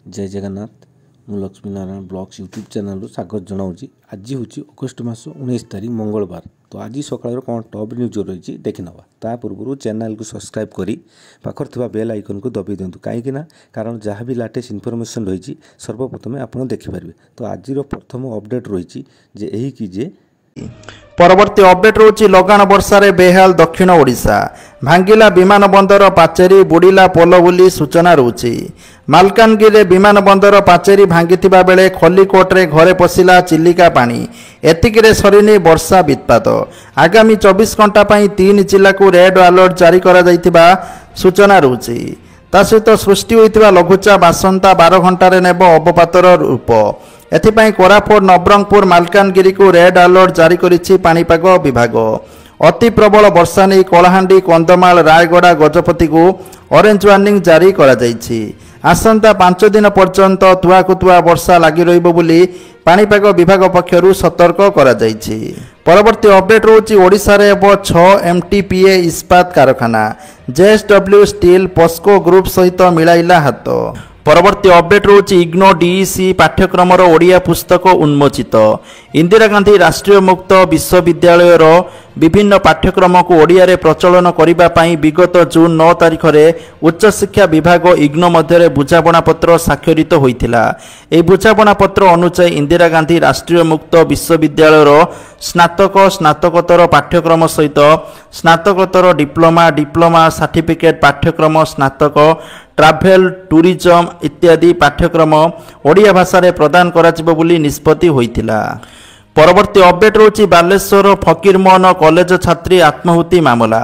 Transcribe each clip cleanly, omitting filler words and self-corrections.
जय जगन्नाथ मु Lakshmi Narayan blogs YouTube channel स्वागत जनाऊँगी। आज हूँ अगस्ट मास 19 तारीख मंगलवार। तो आज सकाल कौन टॉप न्यूज रही देखी नवा ता पूर्व चैनल को सब्सक्राइब करी पाखर थिबा बेल आइकन को दबाई दिंतु कहीं कारण जहाँ भी लेटेस्ट इनफॉरमेशन रही सर्वप्रथमे आपण देखिपारे। तो आज प्रथम अपडेट रही यही कि जे परवर्ती अपडेट रोची लगाण वर्षारे बेहाल दक्षिण ओडिशा भांगिला विमान बंदर पाचेरी बुड़ीला पोल बोली सूचना रोची। मालकानगिरी विमान बंदर पाचेरी भांगिथिबा बेले खल्लीकोटरे घरे पशिला चिलिका पानी एतिकिरे सरिनी वर्षा वित्पात। आगामी 24 घंटा पई 3 जिला को रेड अलर्ट जारी करा जायतिबा सूचना रोची। ता सहित सृष्टि होइतिबा लघुचाप आसंता 12 घंटारे नेब अवपातर रूप। एथिपाई कोरापुट नवरंगपुर मालकानगिरी को रेड अलर्ट जारी करिछि पाणीपाग विभाग। अति प्रबल वर्षा नहीं कलाहांडी कंधमाल रायगड़ा गजपति को ऑरेंज वार्निंग जारी करा जायछि। आसंता 5 दिन पर्यंत तुआकुतुआ वर्षा लगी रहिबो बोली पाणीपाग विभाग पक्षरु सतर्क करा जायछि। परवर्ती अपडेट रोची ओडिशा रे अब 6 एमटीपीए इस्पात कारखाना जेएसडब्ल्यू स्टील पोस्को ग्रुप सहित मिलाइला हाथ। परवर्ती अपडेट रोची इग्नो डीईसी पाठ्यक्रम ओडिया पुस्तक उन्मोचित। इंदिरा गांधी राष्ट्रीय मुक्त विश्वविद्यालय विभिन्न पाठ्यक्रम को ओडिया रे प्रचलन करिबा पई विगत जून 9 तारिख रे उच्च शिक्षा विभाग इग्नो मध्य बुझाबणा पत्र स्वाक्षरित होइथिला। ए बुझाबणा पत्र अनुसार इंदिरा गांधी राष्ट्रीय मुक्त विश्वविद्यालय स्नातक स्नातकोत्तर पाठ्यक्रम सहित स्नातकोत्तर डिप्लोमा डिप्लोमा सर्टिफिकेट पाठ्यक्रम स्नातक ट्राभेल टूरिज्म इत्यादि पाठ्यक्रम ओडिया भाषा रे प्रदान कराजिबो बोली निष्पत्ति होइथिला। परवर्ती अपडेट रोची बालेश्वर फकीरमोहन कॉलेज छात्री आत्माहुति मामला।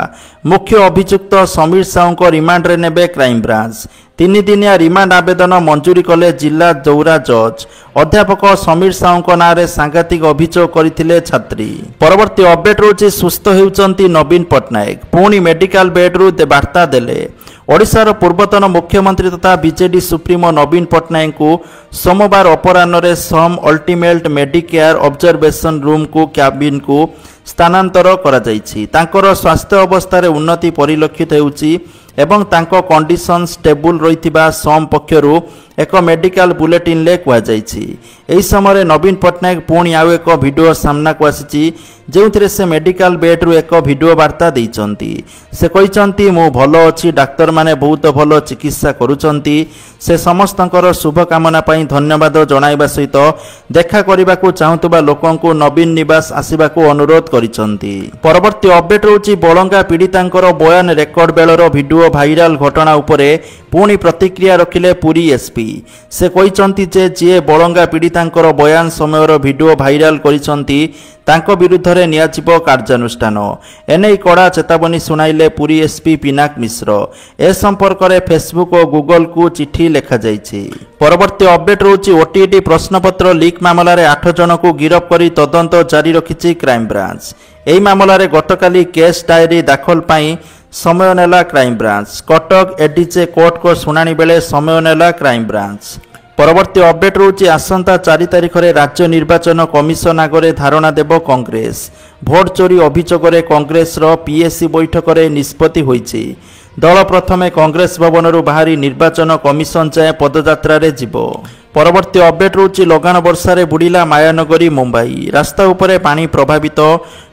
मुख्य अभियुक्त समीर साहू को रिमांड रे नेबे क्राइम ब्रांच। 3 दिनिया रिमांड आवेदन मंजूरी कले जिला दौरा जज। अध्यापक समीर साहू को नाँ रे सांघातिक अभियोग करथिले छात्री। परवर्ती अपडेट रोची सुस्थ हेउचंती नवीन पटनायक पुणी मेडिकल बेड्रु वार्ता देले। ओडिशार पूर्वतन मुख्यमंत्री तथा बीजेडी सुप्रीमो नवीन पटनायक को सोमवार अपराह्न सम अल्टीमेट मेडिकेयर ऑब्जर्वेशन रूम को कैबिन को स्थानांतर करा जायछि। तांकर स्वास्थ्य अवस्था रे उन्नति परिलक्षित हेउछि एवं तांको कंडीशन स्टेबल रहिथिबा सम पक्षरु एक मेडिकल बुलेटिन ले कुआ जायछि। एही समय नवीन पटनायक पुणी आउ एक वीडियो सामना को आसीछि जेउथिरे से मेडिकल बेड रु एक वीडियो वार्ता दैचंती। से कहिचंती मु भलो अछि डाक्टर माने बहुत भलो चिकित्सा करूचंती। से समस्तंकर शुभकामना पई धन्यवाद जणाइबा सहित देखा करिबा को चाहुतबा लोकन को नवीन निवास आसीबा को अनुरोध करिसंती। परवर्ती अपडेट रोची बळंगा पीड़ितांकर बयान रेकर्ड बेलर वीडियो भाइराल घटना उपरे पुणी प्रतिक्रिया रखिले पुरी एसपी। से कहिचंती जे जे बळंगा पीड़ितांकर बयान समयर वीडियो भाइराल करिसंती तांको विरुद्ध रे नियाजिबो कार्यानुष्ठान। एने कड़ा चेतावनी सुनाइले पुरी एसपी पिनाक मिश्र। ए संपर्क में फेसबुक और गूगल को चिठी लेखा जायछि। परवर्ती अपडेट रोची ओटीटी प्रश्नपत्र लीक मामला रे 8 जन को गिरफ्त करी तदंत जारी रखिछि क्राइम ब्रांच। एही मामला रे गतकाली केस डायरी दाखल पाई समय नेला crime branch. Cuttack ADJ court को शुणाणी बेले समय नेला क्राइम ब्रांच। परवर्ती अपडेट रोची आसंता 4 तारिख रे राज्य निर्वाचन कमिशन आगरे धारणा देव कांग्रेस। भोट चोरी अभियोग रे कांग्रेस रो पीएससी बैठक रे निष्पत्ति होईछि। दल प्रथमे कांग्रेस भवन रु बाहरी निर्वाचन कमिशन जाए पदयात्रा रे जिवो। परवर्ती अपडेट रोची लगाण वर्षा रे बुड़ीला मायानगरी मुंबई। रास्ता उपरे पानी प्रभावित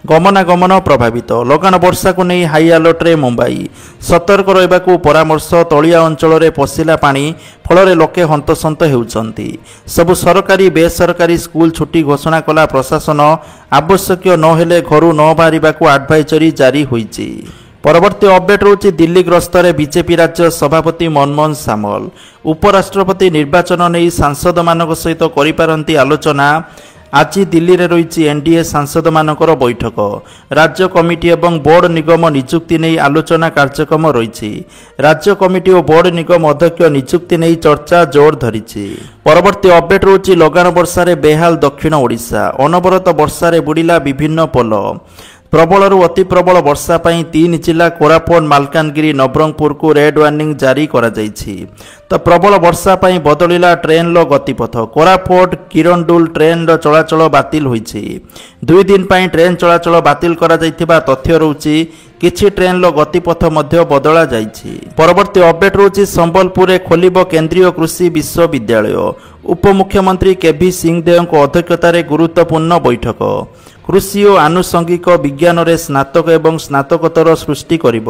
गमनागमन प्रभावित। लगाण वर्षा को नहीं हाई अलर्ट रे मुंबई। सतर्क रहिबाकू परामर्श। तलिया अंचल रे पशिला पानी फल लोके हंतसंत हेउचंती। सबु सरकारी बेसरकारी स्कूल छुट्टी घोषणा कला प्रशासन। आवश्यक न हेले घरू न बाहरिबाकू एडवाइजरी जारी होईछि। परवर्ती अपडेट रोची दिल्ली गस्त रे बीजेपी राज्य सभापति मनमोहन सामल। उपराष्ट्रपति निर्वाचन नहीं सांसद मानक सहित करिपारंती आलोचना। आज दिल्ली रे रही एनडीए सांसद मानकर बैठक। राज्य कमिटी एवं बोर्ड निगम नियुक्ति नहीं आलोचना कार्यक्रम रही। राज्य कमिटी और बोर्ड निगम अध्यक्ष नियुक्ति नहीं चर्चा जोर धरी। परवर्ती अपडेट रोची लगाण वर्षा रे बेहाल दक्षिण ओडिशा। अनवरत वर्षा रे बुड़ीला विभिन्न पोल। प्रबल अति प्रबल वर्षा पई 3 जिला कोरापुट मालकानगिरी नवरंगपुर को रेड वार्निंग जारी करा जायछि। तो प्रबल वर्षा पई बदलिला ट्रेन लो गतिपथ। कोरापुट किरंडुल ट्रेन रो चलाचल बातिल होईछि। 2 दिन पई ट्रेन चलाचल बातिल करा जायथिबा तथ्य रहउछि। କିଛି ଟ୍ରେନ୍ର ଗତିପଥ ମଧ୍ୟ ବଦଳା ଯାଇଛି। ପରବର୍ତ୍ତୀ ଅପଡେଟ୍ ରହୁଛି ସମ୍ବଲପୁରରେ ଖୋଲିବ କେନ୍ଦ୍ରୀୟ କୃଷି ବିଶ୍ୱବିଦ୍ୟାଳୟ। ଉପମୁଖ୍ୟମନ୍ତ୍ରୀ କେଭି ସିଂହଦେଓଙ୍କ ଅଧ୍ୟକ୍ଷତାରେ ଗୁରୁତ୍ୱପୂର୍ଣ୍ଣ ବୈଠକ। କୃଷି ଓ ଆନୁଷଙ୍ଗିକ ବିଜ୍ଞାନରେ ସ୍ନାତକ ଏବଂ ସ୍ନାତକୋତ୍ତର ସୃଷ୍ଟି କରିବ।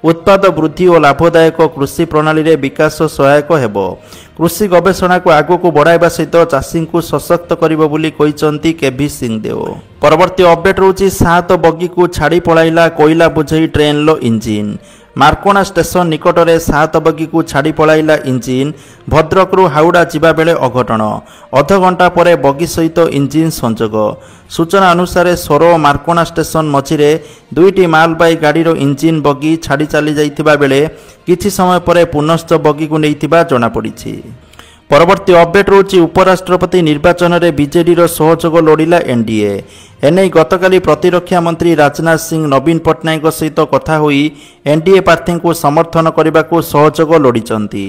ଉତ୍ପାଦ ବୃଦ୍ଧି ଓ ଲାଭଦାୟକ କୃଷି ପ୍ରଣାଳୀରେ ବିକାଶ ସହାୟକ ହେବ। କୃଷି ଗବେଷଣାକୁ ଆଗକୁ ବଢ଼ାଇବା ସହିତ ଚାଷୀଙ୍କୁ ସଶକ୍ତ କରିବ ବୋଲି କହିଛନ୍ତି କେଭି ସିଂହଦେଓ। ପରବର୍ତ୍ତୀ ଅପଡେଟ୍ ରହୁଛି 7 ବଗିକୁ ଛାଡ଼ି ପଳାଇଲା କୋଇଲା ବୋଝେଇ ଟ୍ରେନ୍ର ଇଞ୍ଜିନ୍। ମାର୍କୋଣା ଷ୍ଟେସନ ନିକଟରେ 7 ବଗିକୁ ଛାଡ଼ି ପଳାଇଲା ଇଞ୍ଜିନ୍। ଭଦ୍ରକରୁ ହାଉଡ଼ା ଯିବାବେଳେ ଅଘଟଣ। ଅଧଘଣ୍ଟା ପରେ ବଗି ସହିତ ଇଞ୍ଜିନ୍ ସଂଯୋଗ। ସୂଚନା ଅନୁସାରେ ସୋର ଓ ମାର୍କୋଣା ଷ୍ଟେସନ ମଝିରେ 2ଟି ମାଲବାହୀ ଗାଡ଼ିର ଇଞ୍ଜିନ୍ ବଗି ଛାଡ଼ି ଚାଲିଯାଇଥିବା ବେଳେ କିଛି ସମୟ ପରେ ପୁନଶ୍ଚ ବଗିକୁ ନେଇଥିବା ଜଣାପଡ଼ିଛି। ପରବର୍ତ୍ତୀ ଅପଡେଟ୍ ରହୁଛି ଉପରାଷ୍ଟ୍ରପତି ନିର୍ବାଚନରେ ବିଜେଡିର ସହଯୋଗ ଲୋଡ଼ିଲା ଏନ୍ଡିଏ। ଏନେଇ ଗତକାଲି ପ୍ରତିରକ୍ଷା ମନ୍ତ୍ରୀ ରାଜନାଥ ସିଂ ନବୀନ ପଟ୍ଟନାୟକଙ୍କ ସହିତ କଥା ହୋଇ ଏନ୍ଡିଏ ପ୍ରାର୍ଥୀଙ୍କୁ ସମର୍ଥନ କରିବାକୁ ସହଯୋଗ ଲୋଡ଼ିଛନ୍ତି।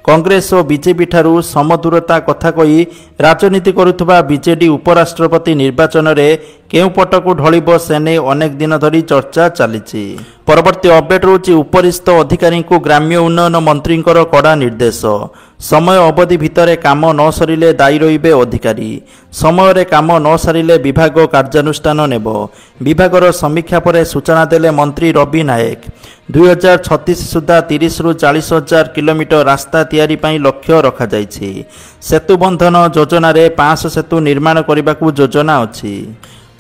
କଂଗ୍ରେସ ଓ ବିଜେପି ଠାରୁ ସମଦୂରତା କଥା କହି ରାଜନୀତି କରୁଥିବା ବିଜେଡି ଉପରାଷ୍ଟ୍ରପତି ନିର୍ବାଚନରେ କେଉଁ ପଟକୁ ଢଳିବ ସେ ନେଇ ଅନେକ ଦିନ ଧରି ଚର୍ଚ୍ଚା ଚାଲିଛି। ପରବର୍ତ୍ତୀ ଅପଡେଟ୍ ରହୁଛି ଉପରିସ୍ଥ ଅଧିକାରୀଙ୍କୁ ଗ୍ରାମ୍ୟ ଉନ୍ନୟନ ମନ୍ତ୍ରୀଙ୍କର କଡ଼ା ନିର୍ଦ୍ଦେଶ। ସମୟ ଅବଧି ଭିତରେ କାମ ନ ସରିଲେ ଦାୟୀ ରହିବେ ଅଧିକାରୀ। ସମୟରେ କାମ ନ ସାରିଲେ ବିଭାଗ କାର୍ଯ୍ୟାନୁଷ୍ଠାନ ନେବ। ବିଭାଗର ସମୀକ୍ଷା ପରେ ସୂଚନା ଦେଲେ ମନ୍ତ୍ରୀ ରବି ନାୟକ। 2036 ସୁଦ୍ଧା 30ରୁ 40 ହଜାର କିଲୋମିଟର ରାସ୍ତା ତିଆରି ପାଇଁ ଲକ୍ଷ୍ୟ ରଖାଯାଇଛି। ସେତୁ ବନ୍ଧନ ଯୋଜନାରେ 500 ସେତୁ ନିର୍ମାଣ କରିବାକୁ ଯୋଜନା ଅଛି।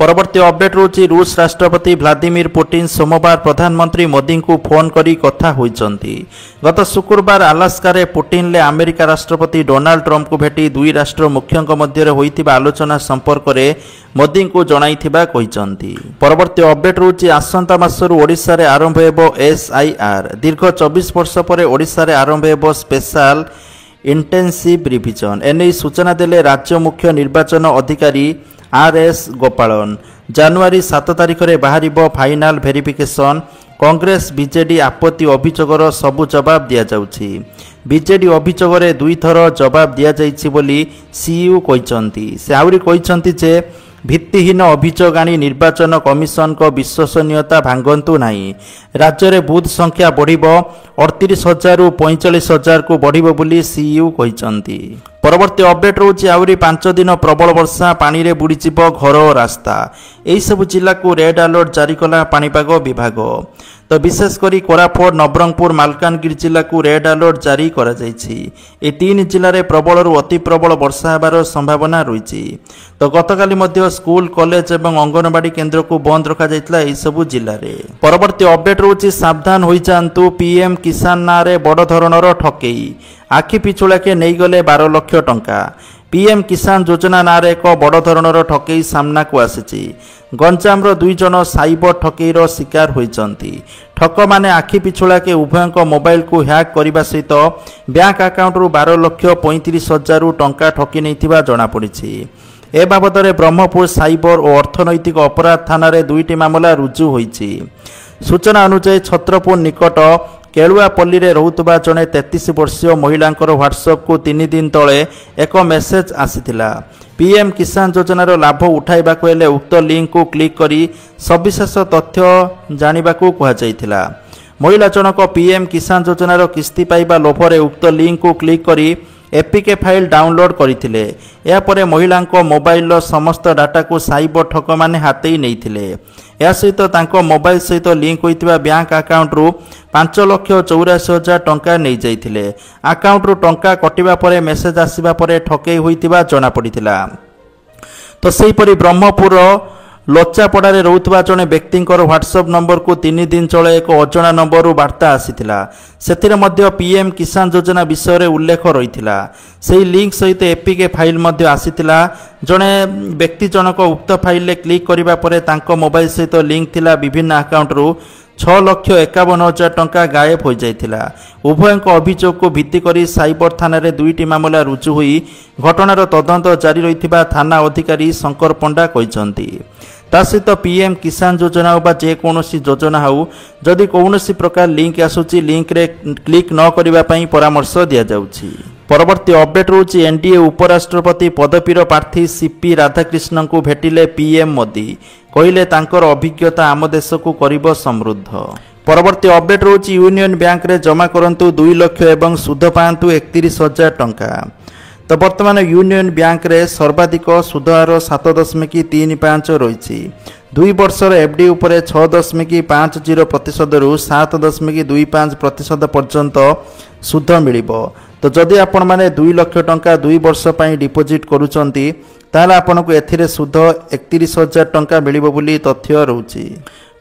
ପରବର୍ତ୍ତୀ ଅପଡେଟ୍ ରହୁଛି ରୁଷ ରାଷ୍ଟ୍ରପତି ଭ୍ଲାଦିମିର ପୁଟିନ ସୋମବାର ପ୍ରଧାନମନ୍ତ୍ରୀ ମୋଦିଙ୍କୁ ଫୋନ୍ କରି କଥା ହୋଇଛନ୍ତି। ଗତ ଶୁକ୍ରବାର ଆଲାସ୍କାରେ ପୁଟିନରେ ଆମେରିକା ରାଷ୍ଟ୍ରପତି ଡୋନାଲ୍ଡ ଟ୍ରମ୍ପଙ୍କୁ ଭେଟି ଦୁଇ ରାଷ୍ଟ୍ର ମୁଖ୍ୟଙ୍କ ମଧ୍ୟରେ ହୋଇଥିବା ଆଲୋଚନା ସମ୍ପର୍କରେ ମୋଦିଙ୍କୁ ଜଣାଇଥିବା କହିଛନ୍ତି। ପରବର୍ତ୍ତୀ ଅପଡେଟ୍ ରହୁଛି ଆସନ୍ତା ମାସରୁ ଓଡ଼ିଶାରେ ଆରମ୍ଭ ହେବ SIR। ଦୀର୍ଘ 24 ବର୍ଷ ପରେ ଓଡ଼ିଶାରେ ଆରମ୍ଭ ହେବ ସ୍ପେଶାଲ ଇଣ୍ଟେନ୍ସିଭ୍ ରିଭିଜନ୍। ଏନେଇ ସୂଚନା ଦେଲେ ରାଜ୍ୟ ମୁଖ୍ୟ ନିର୍ବାଚନ ଅଧିକାରୀ RS ଗୋପାଳନ। ଜାନୁଆରୀ 7 ତାରିଖରେ ବାହାରିବ ଫାଇନାଲ ଭେରିଫିକେସନ୍। କଂଗ୍ରେସ ବିଜେଡି ଆପତ୍ତି ଅଭିଯୋଗର ସବୁ ଜବାବ ଦିଆଯାଉଛି। ବିଜେଡି ଅଭିଯୋଗରେ 2 ଥର ଜବାବ ଦିଆଯାଇଛି ବୋଲି CU କହିଛନ୍ତି। ସେ ଆହୁରି କହିଛନ୍ତି ଯେ ଭିତ୍ତିହୀନ ଅଭିଯୋଗ ଆଣି ନିର୍ବାଚନ କମିଶନଙ୍କ ବିଶ୍ୱସନୀୟତା ଭାଙ୍ଗନ୍ତୁ ନାହିଁ। ରାଜ୍ୟରେ ବୁଥ୍ ସଂଖ୍ୟା ବଢ଼ିବ 38,000ରୁ 45,000କୁ ବଢ଼ିବ ବୋଲି CU କହିଛନ୍ତି। ପରବର୍ତ୍ତୀ ଅପଡେଟ୍ ରହୁଛି ଆହୁରି 5 ଦିନ ପ୍ରବଳ ବର୍ଷା, ପାଣିରେ ବୁଡ଼ିଯିବ ଘର ଓ ରାସ୍ତା। ଏହିସବୁ ଜିଲ୍ଲାକୁ ରେଡ୍ ଆଲର୍ଟ ଜାରି କଲା ପାଣିପାଗ ବିଭାଗ। ତ ବିଶେଷ କରି କୋରାପୁଟ, ନବରଙ୍ଗପୁର, ମାଲକାନଗିରି ଜିଲ୍ଲାକୁ ରେଡ୍ ଆଲର୍ଟ ଜାରି କରାଯାଇଛି। ଏହି 3 ଜିଲ୍ଲାରେ ପ୍ରବଳରୁ ଅତି ପ୍ରବଳ ବର୍ଷା ହେବାର ସମ୍ଭାବନା ରହିଛି। ତ ଗତକାଲି ମଧ୍ୟ ସ୍କୁଲ, କଲେଜ ଏବଂ ଅଙ୍ଗନବାଡ଼ି କେନ୍ଦ୍ରକୁ ବନ୍ଦ ରଖାଯାଇଥିଲା ଏହିସବୁ ଜିଲ୍ଲାରେ। ପରବର୍ତ୍ତୀ ଅପଡେଟ୍ ରହୁଛି ସାବଧାନ ହୋଇଯାଆନ୍ତୁ, PM କିଷାନ ନାଁରେ ବଡ଼ ଧରଣର ଠକେଇ। ଆଖି ପିଛୁଳାକେ ନେଇଗଲେ 12 ଲକ୍ଷ ଟଙ୍କା। PM କିଷାନ ଯୋଜନା ନାଁରେ ଏକ ବଡ଼ ଧରଣର ଠକେଇ ସାମ୍ନାକୁ ଆସିଛି। ଗଞ୍ଜାମର 2 ଜଣ ସାଇବର ଠକେଇର ଶିକାର ହୋଇଛନ୍ତି। ଠକମାନେ ଆଖି ପିଛୁଳାକେ ଉଭୟଙ୍କ ମୋବାଇଲକୁ ହ୍ୟାକ୍ କରିବା ସହିତ ବ୍ୟାଙ୍କ ଆକାଉଣ୍ଟରୁ 12 ଲକ୍ଷ 35 ହଜାରରୁ ଟଙ୍କା ଠକି ନେଇଥିବା ଜଣାପଡ଼ିଛି। ଏ ବାବଦରେ ବ୍ରହ୍ମପୁର ସାଇବର ଓ ଅର୍ଥନୈତିକ ଅପରାଧ ଥାନାରେ 2ଟି ମାମଲା ରୁଜୁ ହୋଇଛି। ସୂଚନା ଅନୁଯାୟୀ ଛତ୍ରପୁର ନିକଟ କେଳୁଆପଲ୍ଲୀରେ ରହୁଥିବା ଜଣେ 33 ବର୍ଷୀୟ ମହିଳାଙ୍କର ହ୍ୱାଟ୍ସଆପ୍କୁ 3 ଦିନ ତଳେ ଏକ ମେସେଜ ଆସିଥିଲା। PM କିଷାନ ଯୋଜନାର ଲାଭ ଉଠାଇବାକୁ ହେଲେ ଉକ୍ତ ଲିଙ୍କକୁ କ୍ଲିକ୍ କରି ସବିଶେଷ ତଥ୍ୟ ଜାଣିବାକୁ କୁହାଯାଇଥିଲା। ମହିଳା ଜଣକ PM କିଷାନ ଯୋଜନାର କିସ୍ତି ପାଇବା ଲୋଭରେ ଉକ୍ତ ଲିଙ୍କକୁ କ୍ଲିକ୍ କରି APK ଫାଇଲ୍ ଡାଉନଲୋଡ୍ କରିଥିଲେ। ଏହାପରେ ମହିଳାଙ୍କ ମୋବାଇଲର ସମସ୍ତ ଡାଟାକୁ ସାଇବର ଠକମାନେ ହାତେଇ ନେଇଥିଲେ। ଏହା ସହିତ ତାଙ୍କ ମୋବାଇଲ ସହିତ ଲିଙ୍କ ହୋଇଥିବା ବ୍ୟାଙ୍କ ଆକାଉଣ୍ଟରୁ 5,84,000 ଟଙ୍କା ନେଇଯାଇଥିଲେ। ଆକାଉଣ୍ଟରୁ ଟଙ୍କା କଟିବା ପରେ ମେସେଜ ଆସିବା ପରେ ଠକେଇ ହୋଇଥିବା ଜଣାପଡ଼ିଥିଲା। ତ ସେହିପରି ବ୍ରହ୍ମପୁର ଲୋଚାପଡ଼ାରେ ରହୁଥିବା ଜଣେ ବ୍ୟକ୍ତିଙ୍କର ହ୍ୱାଟ୍ସଆପ୍ ନମ୍ବରକୁ 3 ଦିନ ତଳେ ଏକ ଅଜଣା ନମ୍ବରରୁ ବାର୍ତ୍ତା ଆସିଥିଲା। ସେଥିରେ ମଧ୍ୟ PM କିଷାନ ଯୋଜନା ବିଷୟରେ ଉଲ୍ଲେଖ ରହିଥିଲା। ସେହି ଲିଙ୍କ ସହିତ APK ଫାଇଲ୍ ମଧ୍ୟ ଆସିଥିଲା। ଜଣେ ବ୍ୟକ୍ତି ଜଣକ ଉକ୍ତ ଫାଇଲରେ କ୍ଲିକ୍ କରିବା ପରେ ତାଙ୍କ ମୋବାଇଲ ସହିତ ଲିଙ୍କ ଥିଲା ବିଭିନ୍ନ ଆକାଉଣ୍ଟରୁ 6,51,000 ଟଙ୍କା ଗାୟବ ହୋଇଯାଇଥିଲା। ଉଭୟଙ୍କ ଅଭିଯୋଗକୁ ଭିତ୍ତି କରି ସାଇବର ଥାନାରେ 2ଟି ମାମଲା ରୁଜୁ ହୋଇ ଘଟଣାର ତଦନ୍ତ ଜାରି ରହିଥିବା ଥାନା ଅଧିକାରୀ ଶଙ୍କର ପଣ୍ଡା କହିଛନ୍ତି। ତା ସହିତ PM କିଷାନ ଯୋଜନା ବା ଯେକୌଣସି ଯୋଜନା ହେଉ, ଯଦି କୌଣସି ପ୍ରକାର ଲିଙ୍କ ଆସୁଛି ଲିଙ୍କରେ କ୍ଲିକ୍ ନ କରିବା ପାଇଁ ପରାମର୍ଶ ଦିଆଯାଉଛି। परवर्ती अपडेट रोची एनडीए उपराष्ट्रपति पदवीर प्रार्थी सीपी राधाकृष्णन को भेटिले पीएम मोदी कहले तांकर अभिज्ञता आम देश को करिब समृद्ध। परवर्ती अपडेट रोची यूनियन बैंक रे जमा करंतु 2 लाख एवं सुध पांतु 31,000 टंका। तो वर्तमान यूनियन बैंक रे सर्वाधिक सुध हार 7.35 रही। 2 वर्षर एफडी उपरे 6.50% रु 7.25% पर्यंत सुध मिलिबो। तो जदि आपण माने 2 लाख टंका 2 वर्ष पई डिपोजिट करूचंती ताला आपनको एथिरे सुध 31,000 टंका मिलिबो बोली तथ्य रहउची।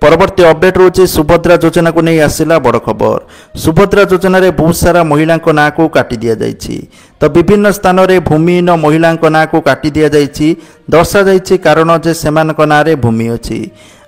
परवर्ती अपडेट रोची सुभद्रा योजना को नहीं आसिला बड़ खबर। सुभद्रा योजना रे बहुत सारा महिला ना को काटी दिया जाइछि। तो विभिन्न स्थान रे भूमिहीन महिला ना को काटी दिया जाइछि। दर्शा जाइछि कारण जे सेमानक ना रे भूमि अछि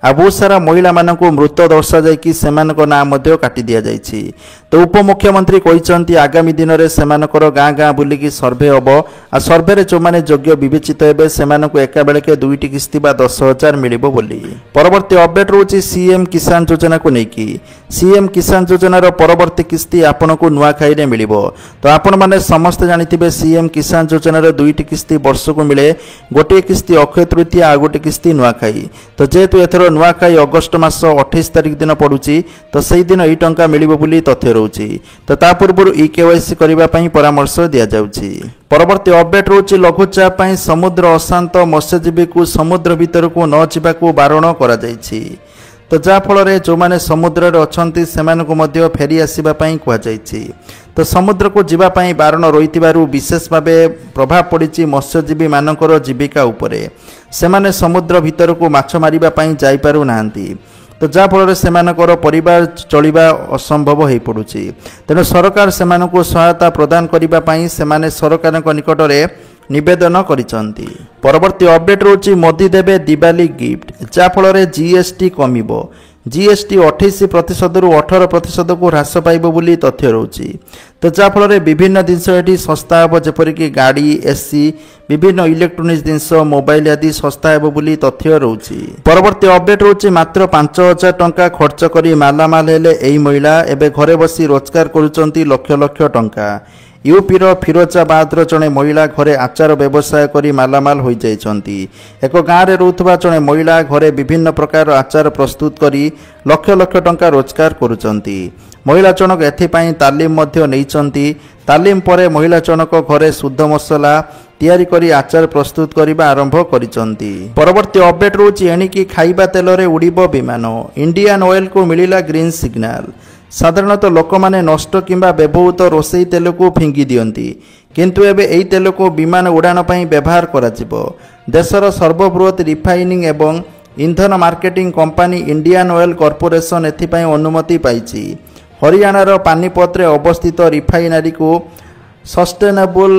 आ बहुत सारा महिला मानक मृत दर्शा जाइकि सेमानक ना मध्य काटी दिया जाइछि। तो उपमुख्यमंत्री कहिसंती आगामी दिन रे सेमानकर गाँ गाँ बुलिकी सर्वे हबो आ सर्वे रे जो माने योग्य विवेचित हेबे सेमानक एका बेलके 2टी किस्ती बा 10,000 मिलिबो बोली। परवर्ती अपडेट रोची सीएम किसान योजना को लेकिन सीएम किसान योजनार परवर्ती किस्ती आपको नुआखाई रे मिलिबो। तो आपण माने समस्त जानिथिबे सीएम किसान योजनार 2टी किस्ती वर्ष को मिले। गोटे किस्ती अक्षय तृतीया आ गोटे किस्ती नुआखाई। तो जेहेतु एथर नुआखाई अगस्ट मास 28 तारिख दिन पड़ुची तो सही दिन ई टंका मिलिबो बोली तथ्य रहउची। तो ता पूर्व ई केवाईसी करबा पई परामर्श दिया जाउची। परवर्ती अपडेट रोची लघुचाप पई समुद्र अशांत मत्स्यजीवी को समुद्र भीतर को न जिबाकू बारण करा जाइछि। तो जाफल जो माने समुद्र रे अछंती सेमानकु मध्य फेरी आसीबा पई कुआ जाइछि। तो समुद्र को जीवा पई बारण रहितिबारु विशेष भावे प्रभाव पड़िछि मत्स्यजीवी मानकर जीविका उपरे। सेमाने समुद्र भीतर को माछ मारिबा पई जाई पारु नांती। तो जाफल सेमानकर परिवार चलिबा असंभव हो पड़ुछि। तेणु सरकार सेमानकु सहायता प्रदान करिबा पई सेमाने सरकारक निकटरे निवेदन करिसंती। परवर्ती अपडेट रोची मोदी देबे दिवाली गिफ्ट जाफल जीएसटी कमिबो। जीएसटी 28% रु 18% को ह्रास पाइबो बोली तथ्य रहउची। तो जाफल विभिन्न जिनस एठी सस्ता हेबो जेपरिक गाड़ी एसी विभिन्न इलेक्ट्रोनिक्स जिनस मोबाइल आदि सस्ता हेबो बोली तथ्य रहउची। परवर्ती अपडेट रोची मात्र 5,000 टंका खर्च करी मालामाल हेले एई महिला एबे घरे बसी रोजगार करूचंती लक्ष लक्ष टंका। यूपीर फिरोजाबादर जड़े महिला घरे आचार व्यवसाय करी मालामाल हो जाइछंती। एक गाँव में रोथुबा जड़े महिला घरे विभिन्न प्रकार आचार प्रस्तुत करी लक्ष लक्ष टंका रोजगार करुचंती। महिला जनक एथिपाई तालीम मध्य नैचंती। तालीम परे महिला जनक घरे शुद्ध मसला तैयारी करी आचार प्रस्तुत करबा आरंभ करिसंती। परवर्ती अपडेट रोची एणिकी खाइबा तेल रे उड़िबो विमान। इंडियन ऑयल को मिलिला ग्रीन सिग्नल। साधारणतः लोक माने नष्ट किंबा व्यवहृत रोषेई तेल को फिंगी दियंती किंतु एबे एई तेल को विमान उड़ान पई व्यवहार कराजिबो। देशर सर्वबृहत रिफाइनिंग एवं इंधन marketing company Indian Oil Corporation एथिपाई अनुमति पाइछि। हरियाणार पानीपत रे अवस्थित रिफाइनरी को सस्टेनेबल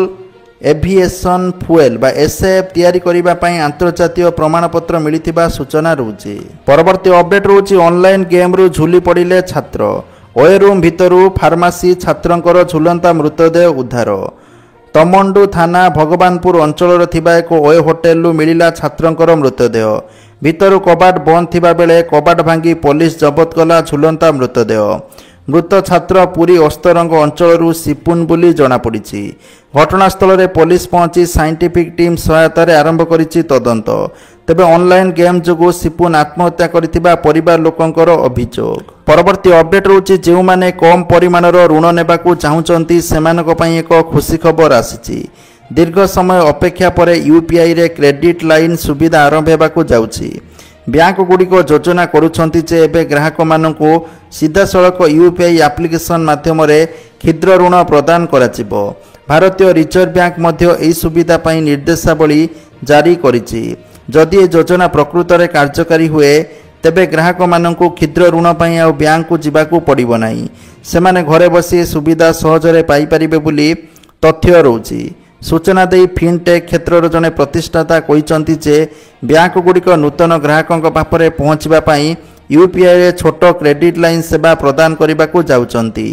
एविएशन फ्यूएल बा एसएफ तैयारी करिबा पई अंतर्जातीय प्रमाणपत्र मिलिथिबा सूचना रहउछि। परवर्ती अपडेट रहउछि ऑनलाइन गेम रु झुली पड़िले छात्र। ओए रूम भितरु फार्मासी छात्रंकर झुलंता मृतदेह उद्धार। तमंडु थाना भगवानपुर अंचल थिबा एक ओए होटेल रु मिलिला छात्रंकर मृतदेह। भितरु कबाट बंद थिबा बेले कबाट भांगी पुलिस जबत कला झुलंता मृतदेह। मृत छात्र पुरी अस्तरंग अंचल सिपुन बोली जनापड़ी। घटनास्थल में पुलिस पहुंची साइंटिफिक टीम सहायतार आरंभ करिछि तदंत। तेबे ऑनलाइन गेम जोगु सिपुन आत्महत्या करिथिबा परिवार लोकंकर अभियोग। परवर्ती अपडेट रहउछि जेउ माने कम परिमाणर ऋण नेबाकू चाहुचंती सेमानक पई एक खुशी खबर आसीछि। दीर्घ समय अपेक्षा परे यूपीआई रे क्रेडिट लाइन सुविधा आरंभ हेबाकू जाउछि। बैंक गुड़िक योजना करुछंती जे एबे ग्राहक मानकू सीधा सड़क यूपीआई एप्लिकेशन माध्यम रे क्षुद्र ऋण प्रदान कराजिबो। भारतीय रिजर्व बैंक मध्य एही सुविधा पई निर्देशावली जारी करिछि। जदि ए योजना प्रकृत रे कार्यकारी हुए तेबे ग्राहक मानकू क्षुद्र ऋण पई आ बैंक को जिबाकू पड़िबो नाही। सेमाने घरे बसी सुविधा सहजरे पाई परिबे बोली तथ्य रहउछि। सूचना दे फिनटेक क्षेत्र जड़े प्रतिष्ठाता कहते जे बैंक गुड़िक नूतन ग्राहकों पाखरे पहुँचवा यूपीआई छोट क्रेडिट लाइन सेवा प्रदान करने को जाउचंती।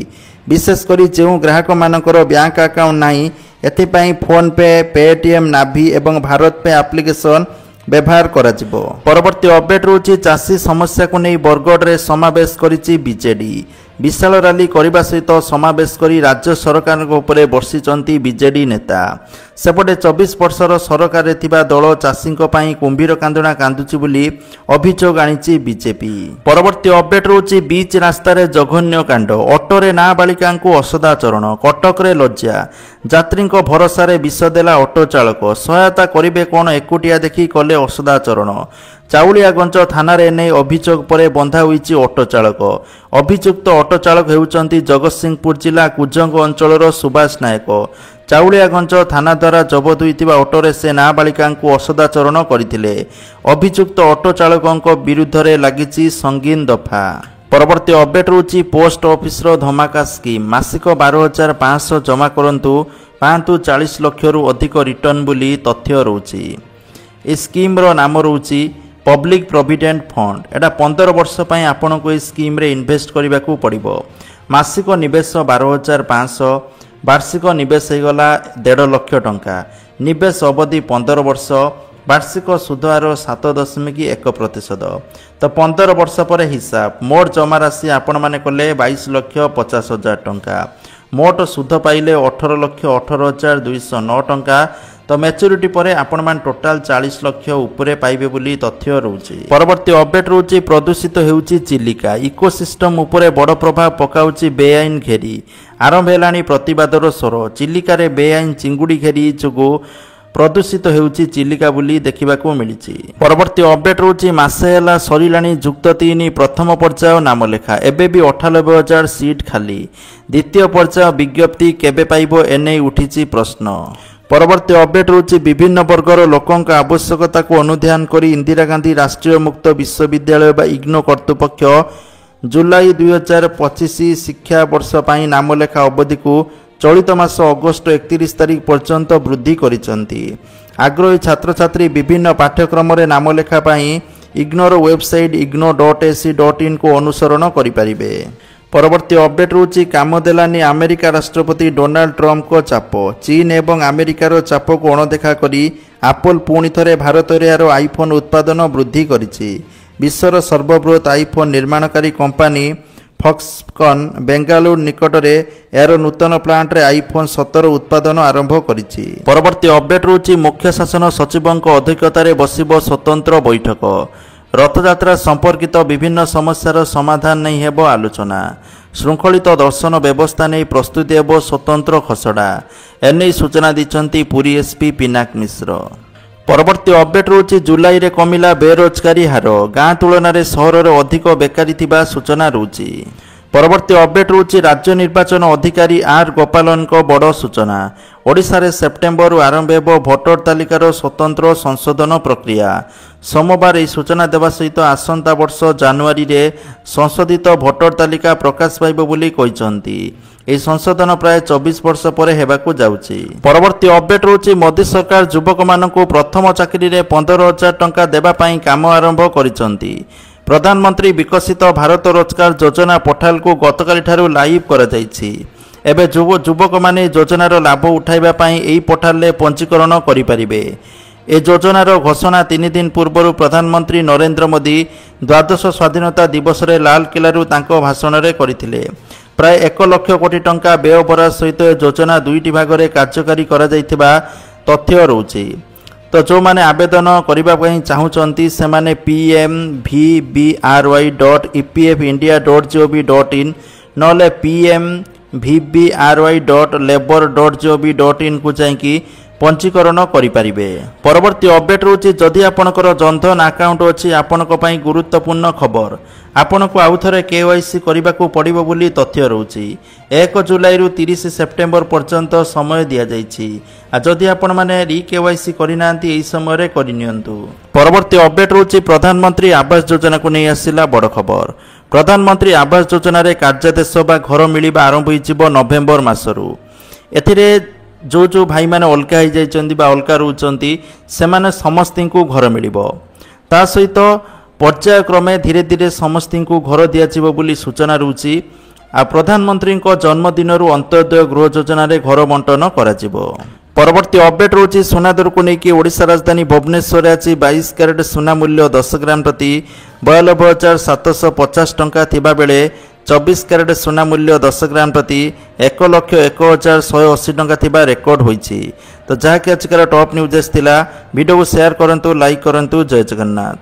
विशेषकर जो ग्राहक मानकर बैंक अकाउंट नहीं एथिपाई फोन पे पेटीएम नाभी एवं भारत पे एप्लिकेशन व्यवहार कराजिबो। परवर्ती अपडेट रहउछि चाषी समस्या को नहीं बरगढ़ रे समावेश करिछि बीजेडी। विशाल रैली करने सहित समावेश कर राज्य सरकार उपरे बर्षिंट बीजेडी नेता। सेपटे 24 वर्षर सरकार थिबा दल चाषी कुंभीर कांदणा कांदुची बोली अभियोग आनी बीजेपी। परवर्ती अपडेट रोची बीच रास्तार जघन्य कांड, ऑटोरे नाबालिका असदाचरण, कटक रे लज्जा, यात्री भरोसा विष देला ऑटो चालक, सहायता करेंगे कौन एकुटिया देखी कले असदाचरण। चाउलियागंज थाना रे ने अभियोग पर बंधा होईची ऑटो चालक। अभियुक्त ऑटो चालक हेउचंती जगतसिंहपुर जिला कुजंग अंचलर सुभाष नायक। चाउलियागंज थाना द्वारा जबत होइतिबा ऑटोरे से नाबालिका असदाचरण करथिले। अभियुक्त ऑटो चालक विरुद्ध रे लागिची संगीन दफा। परवर्ती अपडेट रोची पोस्ट ऑफिस रो धमाका स्कीम, मासिक 12,500 जमा करंतु पांतु 40 लाख रु अधिक रिटर्न बोली तथ्य रोची। ए स्कीम रो नाम रोची पब्लिक प्रोविडेंट फंड। एटा 15 वर्ष पई आपन को ए स्कीम रे इन्वेस्ट करबा को पड़िबो। मासिक निवेश 12,500, वार्षिक निवेश हे गला 1.5 लाख टंका। निवेश अवधि 15 वर्ष, वार्षिक सुध हार 7.1%। तो 15 वर्ष पर हिसाब मोट जमा राशि आपण माने कले 22,50,000 टंका। मोट सुध पाइले 18,18,209 टंका। तो मैच्योरिटी परे आपण मान टोटाल 40 लाख उपरे पाइबे बोली तथ्य रहउची। परवर्ती अपडेट रहउची प्रदूषित हेउची चिलिका, इकोसिस्टम उपरे बड़ प्रभाव पकाउची बेआईन घेरी। आरंभ हेलानी प्रतिवादर स्वर। चिलिका रे बेआईन चिंगुडी घेरी जोगु प्रदूषित हेउची चिलिका बोली देखिबाकू मिलिची। परवर्ती अपडेट रहउची मासे हेला सरिलानी जुक्त 3 प्रथम पर्याय नामलेखा, एबे भी 98,000 सीट खाली। द्वितीय पर्याय विज्ञप्ति केबे पाइबो एने उठिची प्रश्न। परवर्ती अपडेट रोची विभिन्न वर्गर लोकों आवश्यकता को अनुध्यान करी इंदिरा गांधी राष्ट्रीय मुक्त विश्वविद्यालय बा इग्नो कर्तृपक्ष जुलाई 2025 शिक्षा वर्ष पाई नामलेखा अवधि को चलित मास अगस्ट 31 तारिख पर्यंत वृद्धि करिसंती। आग्रही छात्र छात्री विभिन्न पाठ्यक्रम रे नामलेखा पाई इग्नोर वेबसाइट igno.ac.in को अनुसरण करि परिबे। परवर्ती अपडेट रोची काम देलानी अमेरिका राष्ट्रपति डोनाल्ड ट्रम्प को चाप। चीन एवं अमेरिकार चाप को अणदेखा करी एप्पल पुणी थरे भारत रे यार आईफोन उत्पादन वृद्धि करिछि। विश्वर सर्वबृहत आईफोन निर्माणकारी कंपनी फॉक्सकन बेंगालुरु निकट रे यार नूतन प्लांट रे आईफोन 17 उत्पादन आरंभ करिछि। परवर्ती अपडेट रोची मुख्य शासन सचिवक अध्यक्षता रे बसिबो स्वतंत्र बैठक। रथयात्रा संपर्कित विभिन्न समस्यार समाधान नहीं हेबो आलोचना। श्रृंखलित दर्शन व्यवस्था नहीं प्रस्तुति हेबो स्वतंत्र खसड़ा। एने सूचना दिचंती पुरी एसपी पिनाक मिश्र। परवर्ती अपडेट रोची जुलाई रे कमिला बेरोजगारी हार, गाँ तुलन में सहर रे अधिक बेकारी थिबा सूचना रोची। परवर्ती अपडेट रोची राज्य निर्वाचन अधिकारी आर गोपालन को बड़ सूचना। ओडिशा रे सेप्टेम्बर आरंभ हेबो भोटर तालिकार स्वतंत्र संशोधन प्रक्रिया। सोमवार यह सूचना देवा सहित आसंता वर्ष जनवरी रे संशोधित भोटर तालिका प्रकाश पाइबो बोली कहिसंती। यह संशोधन प्राय 24 वर्ष पर हेबाकू जाउची। परवर्ती अपडेट रोची मोदी सरकार युवक मानकू प्रथम चाकरी रे 15,000 टंका देबा पई काम आरंभ करिसंती। प्रधानमंत्री विकसित भारत रोजगार योजना पोर्टाल को गतकाली ठारू लाइव करा जायछि। एबे युवक माने योजनार लाभ उठाइबा पई एही पोर्टाल रे पंजीकरण करि परिबे। ए योजनार घोषणा 3 दिन पूर्व प्रधानमंत्री नरेंद्र मोदी द्वादश स्वाधीनता दिवस रे लाल किलारू तांको भाषण रे करिथिले। प्राय 1 लाख कोटी टंका व्यय बराद सहित योजना 2टी भाग रे कार्यकारी करा जायथिबा तथ्य रहउछि। तो जो माने आवेदन करिबा पई चाहुचंती से माने pmvbry.epfindia.gov.in नले pmvbry.labor.gov.in को जाइकी पंजीकरण करि परिबे। परवर्ती अपडेट रोची जदि आपनकर जनधन अकाउंट अछि आपनक पई गुरुत्वपूर्ण खबर। आपनको आउथरे केवाईसी करबा को पड़िबो बोली तथ्य रहउची। 1 जुलाई रु 30 सेप्टेम्बर पर्यंत समय दिया जाइछि। आ जदि आपण माने री केवाईसी करिनांती एई समय रे करिनियंतु। परवर्ती अपडेट रोची प्रधानमंत्री आवास योजना को नै आसिला बड़ खबर। प्रधानमंत्री आवास योजना रे कार्यादेश बा घर मिलिबा आरंभ होइजिबो नवेम्बर मासरु। एथिरे जो भाई माने अलका हो जाइछन्ती बा अलका रहउछन्ती से माने समस्ती को घर मिलिबो। ता सहित पर्यायक्रमे धीरे धीरे समस्ती को घर दियाजिबो बोली सूचना रहउची। आ प्रधानमंत्री को जन्मदिन अंत्योदय गृह योजना रे घर बंटन कराजिबो। परवर्ती अपडेट रोची सोना दर को लेकिन ओडिशा राजधानी भुवनेश्वर आज 22 कैरेट सोना मूल्य 10 ग्राम प्रति 92,750 टंका थिबा बेले 24 କ୍ୟାରେଟ୍ ସୁନା ମୂଲ୍ୟ 10 ଗ୍ରାମ ପ୍ରତି 1,01,180 ଟଙ୍କା ଥିବା ରେକର୍ଡ ହୋଇଛି। ତ ଯାହାକି ଆଜିକାର ଟପ୍ ନ୍ୟୁଜ୍ ଥିଲା। ଭିଡ଼ିଓକୁ ସେୟାର କରନ୍ତୁ, ଲାଇକ୍ କରନ୍ତୁ। ଜୟ ଜଗନ୍ନାଥ।